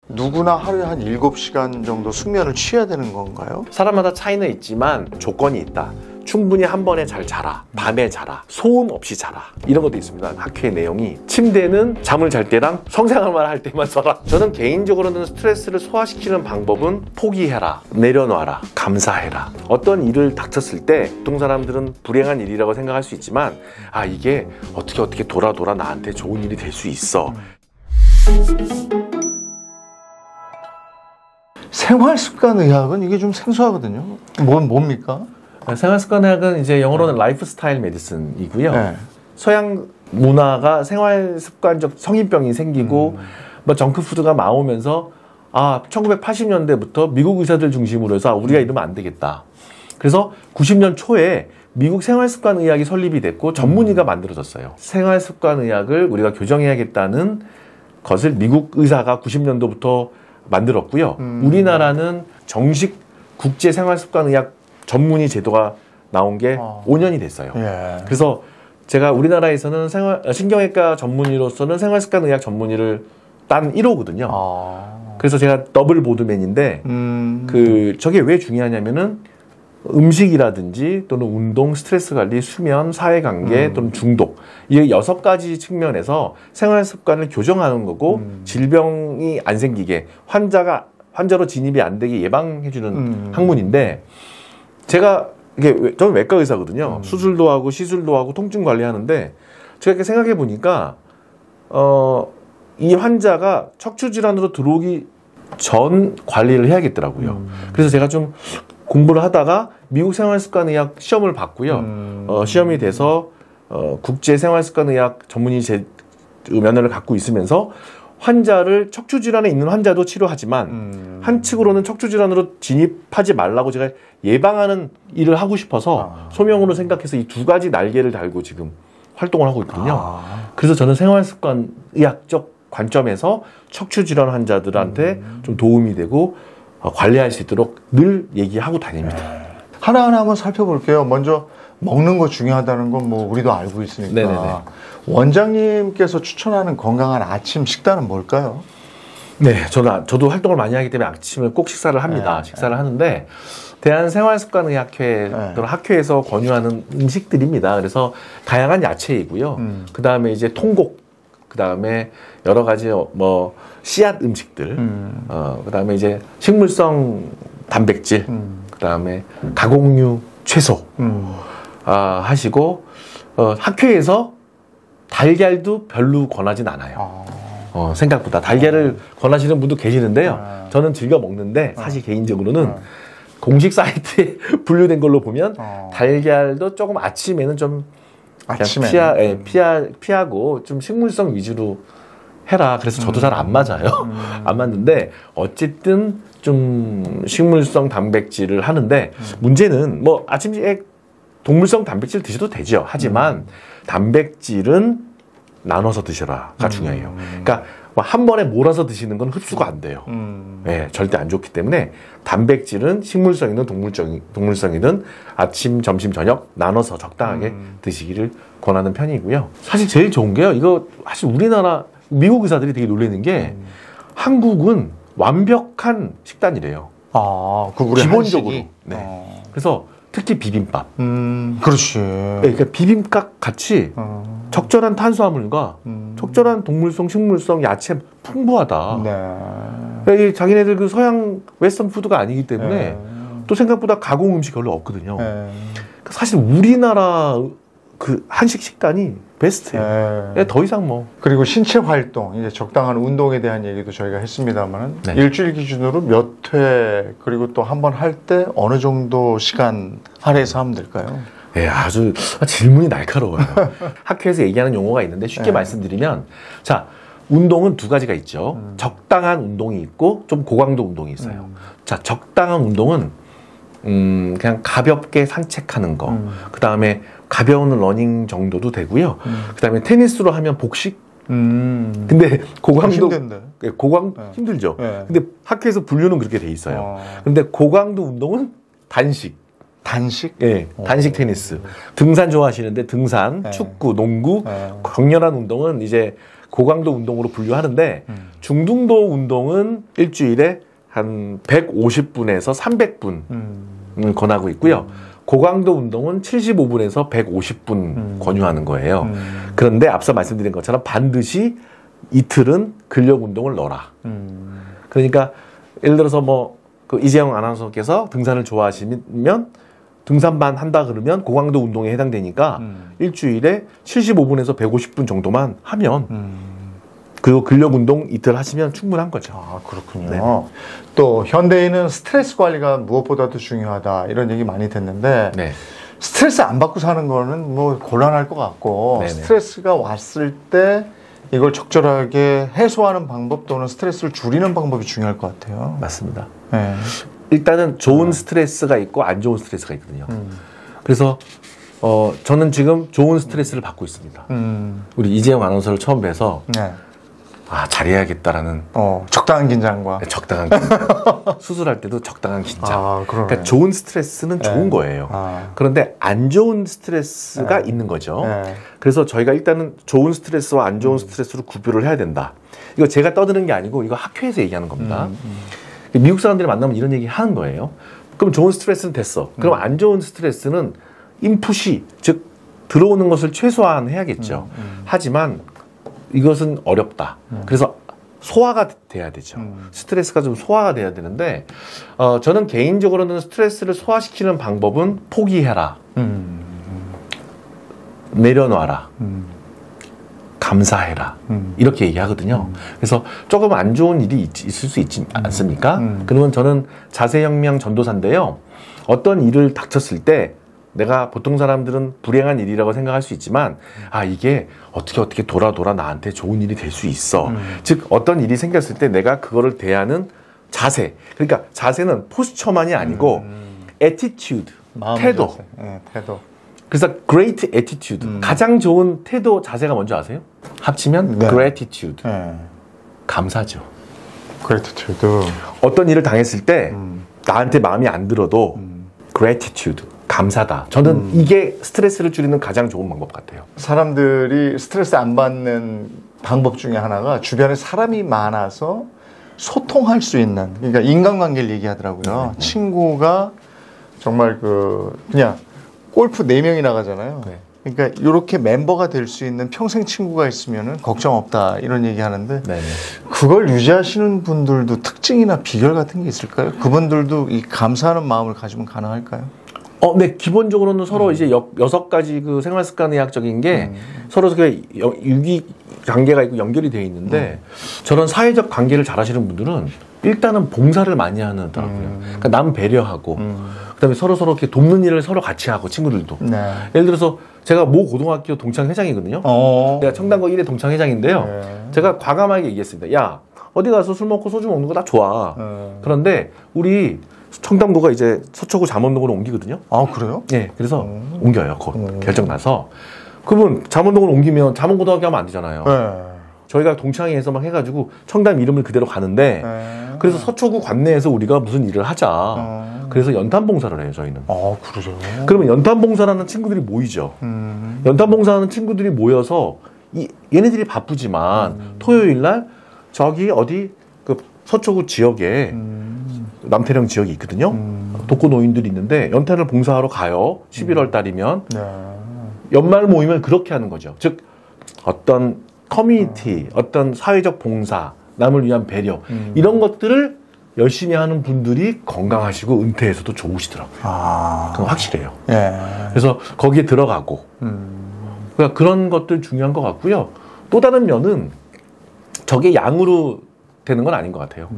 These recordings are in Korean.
누구나 하루에 한 7시간 정도 숙면을 취해야 되는 건가요? 사람마다 차이는 있지만 조건이 있다. 충분히 한 번에 잘 자라, 밤에 자라, 소음 없이 자라, 이런 것도 있습니다. 학회의 내용이 침대는 잠을 잘 때랑 성생활만 할 때만 써라. 저는 개인적으로는 스트레스를 소화시키는 방법은 포기해라, 내려놔라, 감사해라. 어떤 일을 닥쳤을 때 보통 사람들은 불행한 일이라고 생각할 수 있지만 이게 어떻게 돌아 나한테 좋은 일이 될 수 있어. 생활습관의학은 이게 좀 생소하거든요. 뭡니까? 생활습관의학은 이제 영어로는 라이프스타일 메디슨이고요. 네. 서양 문화가 생활습관적 성인병이 생기고 뭐 정크푸드가 나오면서 1980년대부터 미국 의사들 중심으로 해서 우리가 이러면 안 되겠다. 그래서 90년 초에 미국 생활습관의학이 설립이 됐고 전문의가 만들어졌어요. 생활습관의학을 우리가 교정해야겠다는 것을 미국 의사가 90년도부터 만들었고요. 우리나라는 정식 국제생활습관의학 전문의 제도가 나온 게 5년이 됐어요. 예. 그래서 제가 우리나라에서는 신경외과 전문의로서는 생활습관의학 전문의를 딴 1호거든요. 그래서 제가 더블 보드맨인데 저게 왜 중요하냐면은 음식이라든지 또는 운동, 스트레스 관리, 수면, 사회관계 또는 중독, 이 6가지 측면에서 생활습관을 교정하는 거고 질병이 안 생기게 환자로 진입이 안 되게 예방해주는 학문인데, 저는 외과 의사거든요. 수술도 하고 시술도 하고 통증 관리하는데, 제가 이렇게 생각해 보니까 이 환자가 척추 질환으로 들어오기 전 관리를 해야겠더라고요. 그래서 제가 좀 공부를 하다가 미국 생활습관의학 시험을 봤고요. 시험이 돼서 국제생활습관의학 전문의 면허를 갖고 있으면서 척추 질환에 있는 환자도 치료하지만 한측으로는 척추 질환으로 진입하지 말라고 제가 예방하는 일을 하고 싶어서 소명으로 생각해서 이 2가지 날개를 달고 지금 활동을 하고 있거든요. 그래서 저는 생활습관의학적 관점에서 척추 질환 환자들한테 좀 도움이 되고 관리할 수 있도록 늘 얘기하고 다닙니다. 하나하나 한번 살펴볼게요. 먼저 먹는 거 중요하다는 건 뭐 우리도 알고 있으니까. 네네네. 원장님께서 추천하는 건강한 아침 식단은 뭘까요? 네, 저도 활동을 많이 하기 때문에 아침을 꼭 식사를 합니다. 식사를 하는데 대한생활습관의학회 또는 학회에서 권유하는 음식들입니다. 그래서 다양한 야채이고요. 그 다음에 이제 통곡, 그 다음에 여러 가지 씨앗 음식들, 그 다음에 이제 식물성 단백질, 그 다음에 가공류 채소 하시고 학회에서 달걀도 별로 권하진 않아요. 생각보다 달걀을 권하시는 분도 계시는데요. 저는 즐겨 먹는데 사실 개인적으로는 공식 사이트에 분류된 걸로 보면 달걀도 조금 아침에는 좀 피하고 좀 식물성 위주로 해라. 그래서 저도 잘 안 맞아요. 안 맞는데 어쨌든 좀 식물성 단백질을 하는데 문제는 아침에 동물성 단백질 드셔도 되죠. 하지만 단백질은 나눠서 드셔라가 중요해요. 그러니까 한 번에 몰아서 드시는 건 흡수가 안 돼요. 네, 절대 안 좋기 때문에 단백질은 식물성이든 동물성이든 아침, 점심, 저녁 나눠서 적당하게 드시기를 권하는 편이고요. 사실 제일 좋은 게요. 이거 사실 미국 의사들이 되게 놀라는 게 한국은 완벽한 식단이래요. 기본적으로. 네. 그래서 특히 비빔밥. 그렇지. 네, 그러니까 비빔밥 같이 적절한 탄수화물과 적절한 동물성, 식물성, 야채 풍부하다. 그러니까 자기네들 그 서양 웨스턴 푸드가 아니기 때문에 또 생각보다 가공 음식 별로 없거든요. 그러니까 사실 우리나라 그 한식 식단이 베스트예요. 더 이상 그리고 신체 활동, 이제 적당한 운동에 대한 얘기도 저희가 했습니다만 일주일 기준으로 몇 회, 그리고 또 한 번 할 때 어느 정도 시간 할애해서 하면 될까요? 네, 아주 질문이 날카로워요. 학회에서 얘기하는 용어가 있는데 쉽게 말씀드리면, 자, 운동은 2가지가 있죠. 적당한 운동이 있고 좀 고강도 운동이 있어요. 자, 적당한 운동은 그냥 가볍게 산책하는 거, 그 다음에 가벼운 러닝 정도도 되고요. 그 다음에 테니스로 하면 복식. 근데 고강도 힘들죠. 근데 학회에서 분류는 그렇게 돼 있어요. 근데 고강도 운동은 단식. 예, 단식 테니스. 등산 좋아하시는데 등산, 축구, 농구, 격렬한 운동은 이제 고강도 운동으로 분류하는데 중등도 운동은 일주일에 한 150분에서 300분 권하고 있고요. 고강도 운동은 75분에서 150분 권유하는 거예요. 그런데 앞서 말씀드린 것처럼 반드시 이틀은 근력 운동을 넣어라. 그러니까 예를 들어서 뭐 그 이재영 아나운서께서 등산을 좋아하시면 등산만 한다 그러면 고강도 운동에 해당되니까 일주일에 75분에서 150분 정도만 하면 그리고 근력 운동 이틀 하시면 충분한 거죠. 아, 그렇군요. 네. 또 현대인은 스트레스 관리가 무엇보다도 중요하다 이런 얘기 많이 듣는데 네. 스트레스 안 받고 사는 거는 뭐 곤란할 것 같고 네네. 스트레스가 왔을 때 이걸 적절하게 해소하는 방법 또는 스트레스를 줄이는 방법이 중요할 것 같아요. 맞습니다. 네. 일단은 좋은 스트레스가 있고 안 좋은 스트레스가 있거든요. 그래서 저는 지금 좋은 스트레스를 받고 있습니다. 우리 이재영 아나운서를 처음 뵈서 네. 잘해야겠다라는 적당한 긴장과 적당한 긴장. 수술할 때도 적당한 긴장. 그러니까 좋은 스트레스는 좋은 거예요. 그런데 안 좋은 스트레스가 있는 거죠. 그래서 저희가 일단은 좋은 스트레스와 안 좋은 스트레스로 구별을 해야 된다. 이거 제가 떠드는 게 아니고 이거 학회에서 얘기하는 겁니다. 미국 사람들이 만나면 이런 얘기 하는 거예요. 그럼 좋은 스트레스는 됐어. 그럼 안 좋은 스트레스는 인풋이 즉 들어오는 것을 최소한 해야겠죠. 하지만 이것은 어렵다. 그래서 소화가 돼야 되죠. 스트레스가 좀 소화가 돼야 되는데 저는 개인적으로는 스트레스를 소화시키는 방법은 포기해라. 내려놔라. 감사해라. 이렇게 얘기하거든요. 그래서 조금 안 좋은 일이 있을 수 있지 않습니까? 그러면 저는 자세혁명 전도사인데요. 어떤 일을 닥쳤을 때 내가 보통 사람들은 불행한 일이라고 생각할 수 있지만 이게 어떻게 돌아 나한테 좋은 일이 될 수 있어. 즉 어떤 일이 생겼을 때 내가 그거를 대하는 자세. 그러니까 자세는 포스처만이 아니고 attitude, 태도. 자세. 네, 태도. 그래서 great attitude, 가장 좋은 태도 자세가 뭔지 아세요? 합치면 gratitude, 감사죠. gratitude. 어떤 일을 당했을 때 나한테 마음이 안 들어도 gratitude, 감사다. 저는 이게 스트레스를 줄이는 가장 좋은 방법 같아요. 사람들이 스트레스 안 받는 방법 중에 하나가 주변에 사람이 많아서 소통할 수 있는, 그러니까 인간관계를 얘기하더라고요. 친구가 정말 그냥 골프 4명이 나가잖아요. 그러니까 이렇게 멤버가 될 수 있는 평생 친구가 있으면 걱정 없다 이런 얘기 하는데 그걸 유지하시는 분들도 특징이나 비결 같은 게 있을까요? 그분들도 이 감사하는 마음을 가지면 가능할까요? 네, 기본적으로는 서로 이제 6가지 그 생활습관의학적인 게 서로 유기 관계가 있고 연결이 되어 있는데 저런 사회적 관계를 잘 하시는 분들은 일단은 봉사를 많이 하더라고요. 그러니까 남 배려하고 그다음에 서로 이렇게 돕는 일을 서로 같이 하고 친구들도. 예를 들어서 제가 모 고등학교 동창 회장이거든요. 내가 청담고 1회 동창 회장인데요. 제가 과감하게 얘기했습니다. 야, 어디 가서 술 먹고 소주 먹는 거 다 좋아. 그런데 우리 청담고가 이제 서초구 잠원동으로 옮기거든요. 그래요? 네, 그래서 옮겨요. 결정 나서. 그러면 잠원동으로 옮기면 잠원고등학교 하면 안 되잖아요. 저희가 동창회에서 막 해가지고 청담 이름을 그대로 가는데 그래서 서초구 관내에서 우리가 무슨 일을 하자. 그래서 연탄봉사를 해요, 저희는. 그러죠. 그러면 연탄봉사라는 친구들이 모이죠. 연탄봉사하는 친구들이 모여서 얘네들이 바쁘지만 토요일 날 저기 어디 그 서초구 지역에 남태령 지역이 있거든요. 독거노인들이 있는데 연탄을 봉사하러 가요. 11월 달이면. 연말 모임을 그렇게 하는 거죠. 즉 어떤 커뮤니티, 어떤 사회적 봉사, 남을 위한 배려 이런 것들을 열심히 하는 분들이 건강하시고 은퇴해서도 좋으시더라고요. 그건 확실해요. 그래서 거기에 들어가고 그러니까 그런 것들 중요한 것 같고요. 또 다른 면은 저게 양으로 되는 건 아닌 것 같아요.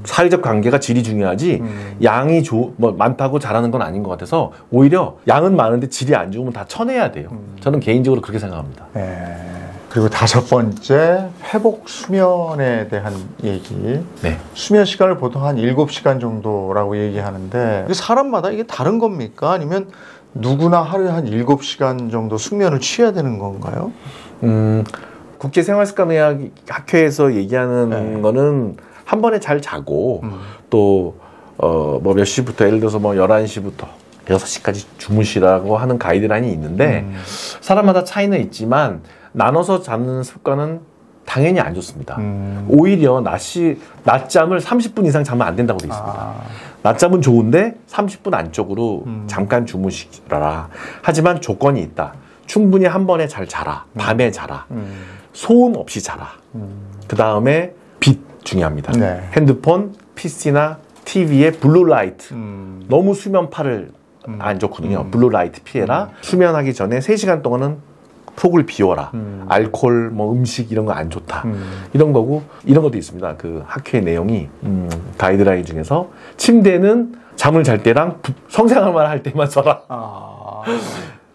사회적 관계가 질이 중요하지 양이 많다고 잘하는 건 아닌 것 같아서 오히려 양은 많은데 질이 안 좋으면 다 쳐내야 돼요. 저는 개인적으로 그렇게 생각합니다. 그리고 5번째, 회복 수면에 대한 얘기. 수면 시간을 보통 한 7시간 정도라고 얘기하는데 사람마다 이게 다른 겁니까? 아니면 누구나 하루에 한 7시간 정도 숙면을 취해야 되는 건가요? 국제생활습관의학회에서 얘기하는 거는 한 번에 잘 자고 또 뭐 몇 시부터 예를 들어서 뭐 11시부터 6시까지 주무시라고 하는 가이드라인이 있는데 사람마다 차이는 있지만 나눠서 자는 습관은 당연히 안 좋습니다. 오히려 낮잠을 30분 이상 자면 안 된다고 되어 있습니다. 낮잠은 좋은데 30분 안쪽으로 잠깐 주무시라. 하지만 조건이 있다. 충분히 한 번에 잘 자라. 밤에 자라. 소음 없이 자라. 그 다음에 빛 중요합니다. 네. 핸드폰, PC나 TV의 블루라이트. 너무 수면파를 안 좋거든요. 블루라이트 피해라. 수면하기 전에 3시간 동안은 폭을 비워라. 알코올, 뭐 음식 이런 거 안 좋다. 이런 거고, 이런 것도 있습니다. 그 학회 내용이 가이드라인 중에서 침대는 잠을 잘 때랑 성생활만 할 때만 써라.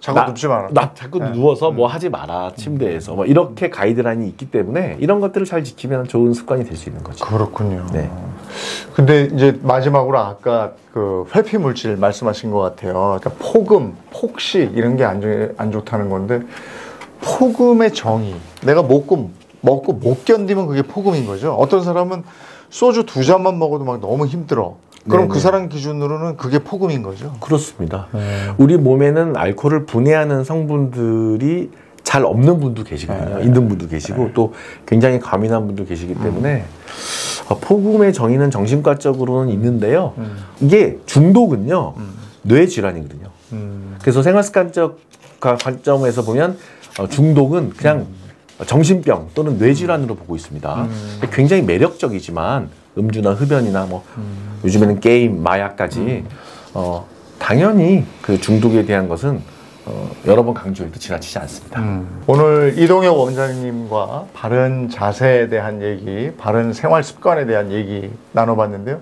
자꾸 눕지 마라. 자꾸 누워서 뭐 하지 마라. 침대에서. 뭐 이렇게 가이드라인이 있기 때문에 이런 것들을 잘 지키면 좋은 습관이 될 수 있는 거죠. 그렇군요. 네. 근데 이제 마지막으로 아까 그 회피 물질 말씀하신 것 같아요. 그러니까 폭음, 폭식 이런 게 안 좋다는 건데 폭음의 정의. 내가 먹고 못 견디면 그게 폭음인 거죠. 어떤 사람은 소주 2잔만 먹어도 막 너무 힘들어. 그럼 네네. 그 사람 기준으로는 그게 폭음인 거죠. 그렇습니다. 우리 몸에는 알코올을 분해하는 성분들이 잘 없는 분도 계시거든요. 있는 분도 계시고 또 굉장히 과민한 분도 계시기 때문에 폭음의 정의는 정신과적으로는 있는데요. 이게 중독은요. 뇌 질환이거든요. 그래서 생활습관적 관점에서 보면 중독은 그냥 정신병 또는 뇌질환으로 보고 있습니다. 굉장히 매력적이지만 음주나 흡연이나 뭐 요즘에는 게임, 마약까지 당연히 그 중독에 대한 것은 여러 번 강조해도 지나치지 않습니다. 오늘 이동혁 원장님과 바른 자세에 대한 얘기, 바른 생활 습관에 대한 얘기 나눠봤는데요.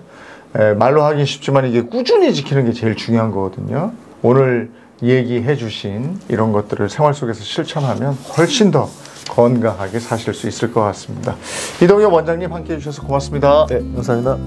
말로 하긴 쉽지만 이게 꾸준히 지키는 게 제일 중요한 거거든요. 오늘 얘기해 주신 이런 것들을 생활 속에서 실천하면 훨씬 더 건강하게 사실 수 있을 것 같습니다. 이동혁 원장님 함께해 주셔서 고맙습니다. 네, 감사합니다.